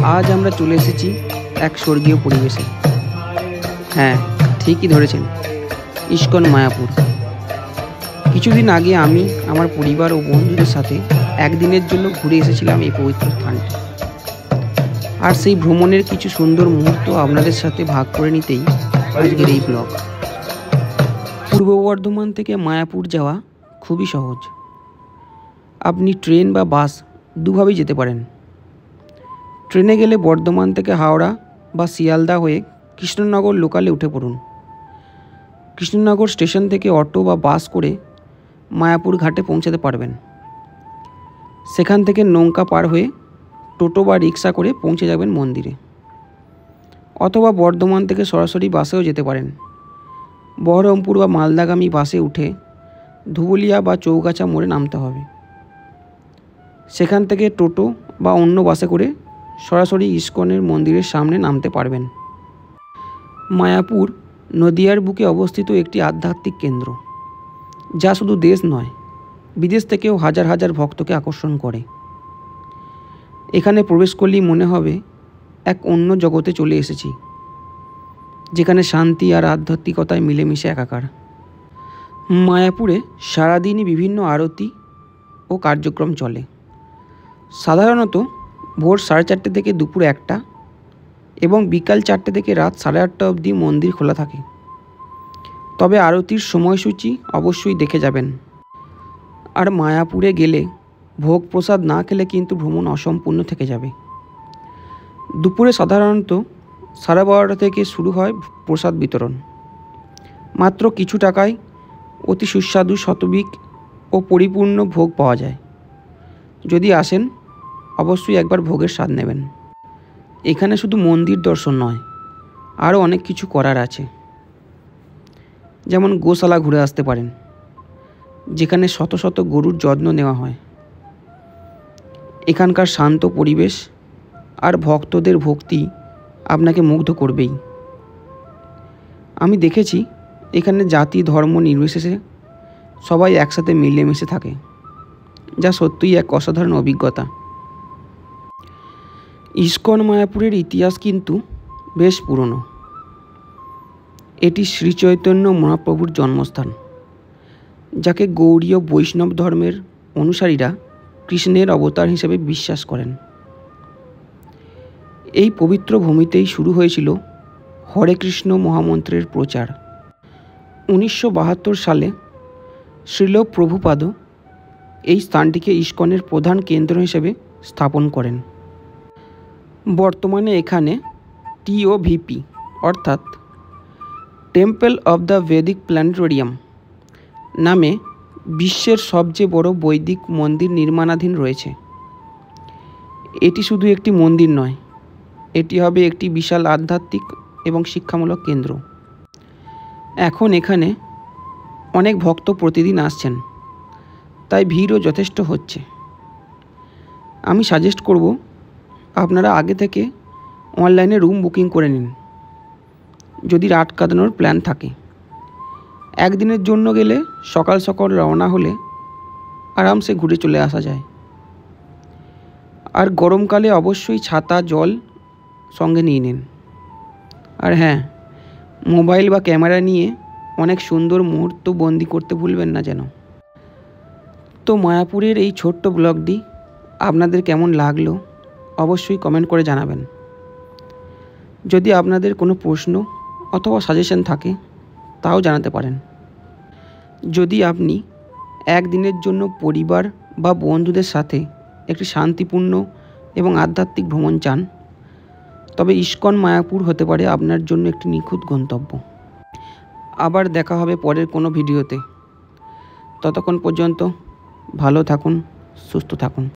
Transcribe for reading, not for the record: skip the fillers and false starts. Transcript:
আজ আমরা চলে এসেছি এক স্বর্গীয় পরিবেশে। হ্যাঁ, ঠিকই ধরেছেন, ইস্কন মায়াপুর। কিছুদিন আগে আমি আমার পরিবার ও বন্ধুদের সাথে একদিনের জন্য ঘুরে এসেছিলাম এই পবিত্র স্থানটি। আর সেই ভ্রমণের কিছু সুন্দর মুহূর্ত আপনাদের সাথে ভাগ করে নিতেই আজকের এই ব্লগ। পূর্ব বর্ধমান থেকে মায়াপুর যাওয়া খুবই সহজ। আপনি ট্রেন বা বাস দুভাবেই যেতে পারেন। ট্রেনে গেলে বর্ধমান থেকে হাওড়া বা শিয়ালদা হয়ে কৃষ্ণনগর লোকালে উঠে পড়ুন। কৃষ্ণনগর স্টেশন থেকে অটো বা বাস করে মায়াপুর ঘাটে পৌঁছাতে পারবেন। সেখান থেকে নৌকা পার হয়ে টোটো বা রিক্সা করে পৌঁছে যাবেন মন্দিরে। অথবা বর্ধমান থেকে সরাসরি বাসেও যেতে পারেন। বহরমপুর বা মালদাগামী বাসে উঠে ধুবুলিয়া বা চৌগাছা মোড়ে নামতে হবে। সেখান থেকে টোটো বা অন্য বাসে করে সরাসরি ইস্কনের মন্দিরের সামনে নামতে পারবেন। মায়াপুর নদিয়ার বুকে অবস্থিত একটি আধ্যাত্মিক কেন্দ্র, যা শুধু দেশ নয়, বিদেশ থেকেও হাজার হাজার ভক্তকে আকর্ষণ করে। এখানে প্রবেশ করলেই মনে হবে এক অন্য জগতে চলে এসেছি, যেখানে শান্তি আর আধ্যাত্মিকতায় মিলেমিশে একাকার। মায়াপুরে সারাদিনই বিভিন্ন আরতি ও কার্যক্রম চলে। সাধারণত ভোর 4:30 থেকে দুপুর 1টা এবং বিকাল 4টে থেকে রাত 8:30 অবধি মন্দির খোলা থাকে। তবে আরতির সময়সূচি অবশ্যই দেখে যাবেন। আর মায়াপুরে গেলে ভোগ প্রসাদ না খেলে কিন্তু ভ্রমণ অসম্পূর্ণ থেকে যাবে। দুপুরে সাধারণত 12:30 থেকে শুরু হয় প্রসাদ বিতরণ। মাত্র কিছু টাকায় অতি সুস্বাদু শতবিক ও পরিপূর্ণ ভোগ পাওয়া যায়। যদি আসেন, অবশ্যই একবার ভোগের স্বাদ নেবেন। এখানে শুধু মন্দির দর্শন নয়, আরও অনেক কিছু করার আছে। যেমন গোশালা ঘুরে আসতে পারেন, যেখানে শত শত গরুর যত্ন নেওয়া হয়। এখানকার শান্ত পরিবেশ আর ভক্তদের ভক্তি আপনাকে মুগ্ধ করবেই। আমি দেখেছি এখানে জাতি ধর্ম নির্বিশেষে সবাই একসাথে মিলেমিশে থাকে, যা সত্যিই এক অসাধারণ অভিজ্ঞতা। ইস্কন মায়াপুরের ইতিহাস কিন্তু বেশ পুরনো। এটি শ্রী চৈতন্য মহাপ্রভুর জন্মস্থান, যাকে গৌড়ীয় বৈষ্ণব ধর্মের অনুসারীরা কৃষ্ণের অবতার হিসেবে বিশ্বাস করেন। এই পবিত্র ভূমিতেই শুরু হয়েছিল হরে কৃষ্ণ মহামন্ত্রের প্রচার। 1972 সালে শ্রীল প্রভুপাদ এই স্থানটিকে ইস্কনের প্রধান কেন্দ্র হিসেবে স্থাপন করেন। বর্তমানে এখানে TOVP অর্থাৎ temple of the Vedic planetarium নামে বিশ্বের সবচেয়ে বড় বৈদিক মন্দির নির্মাণাধীন রয়েছে। এটি শুধু একটি মন্দির নয়, এটি হবে একটি বিশাল আধ্যাত্মিক এবং শিক্ষামূলক কেন্দ্র। এখন এখানে অনেক ভক্ত প্রতিদিন আসছেন, তাই ভিড়ও যথেষ্ট হচ্ছে। আমি সাজেস্ট করব আপনারা আগে থেকে অনলাইনে রুম বুকিং করে নিন, যদি রাত কাটানোর প্ল্যান থাকে। একদিনের জন্য গেলে সকাল সকাল রওনা হলে আরামসে ঘুরে চলে আসা যায়। আর গরমকালে অবশ্যই ছাতা জল সঙ্গে নিয়ে নিন। আর হ্যাঁ, মোবাইল বা ক্যামেরা নিয়ে অনেক সুন্দর মুহূর্ত বন্দি করতে ভুলবেন না যেন। তো মায়াপুরের এই ছোট্ট ব্লগটি আপনাদের কেমন লাগলো অবশ্যই কমেন্ট করে জানাবেন। যদি আপনাদের কোনো প্রশ্ন অথবা সাজেশন থাকে তাও জানাতে পারেন। যদি আপনি একদিনের জন্য পরিবার বা বন্ধুদের সাথে একটি শান্তিপূর্ণ এবং আধ্যাত্মিক ভ্রমণ চান, তবে ইস্কন মায়াপুর হতে পারে আপনার জন্য একটি নিখুঁত গন্তব্য। আবার দেখা হবে পরের কোনো ভিডিওতে। ততক্ষণ পর্যন্ত ভালো থাকুন, সুস্থ থাকুন।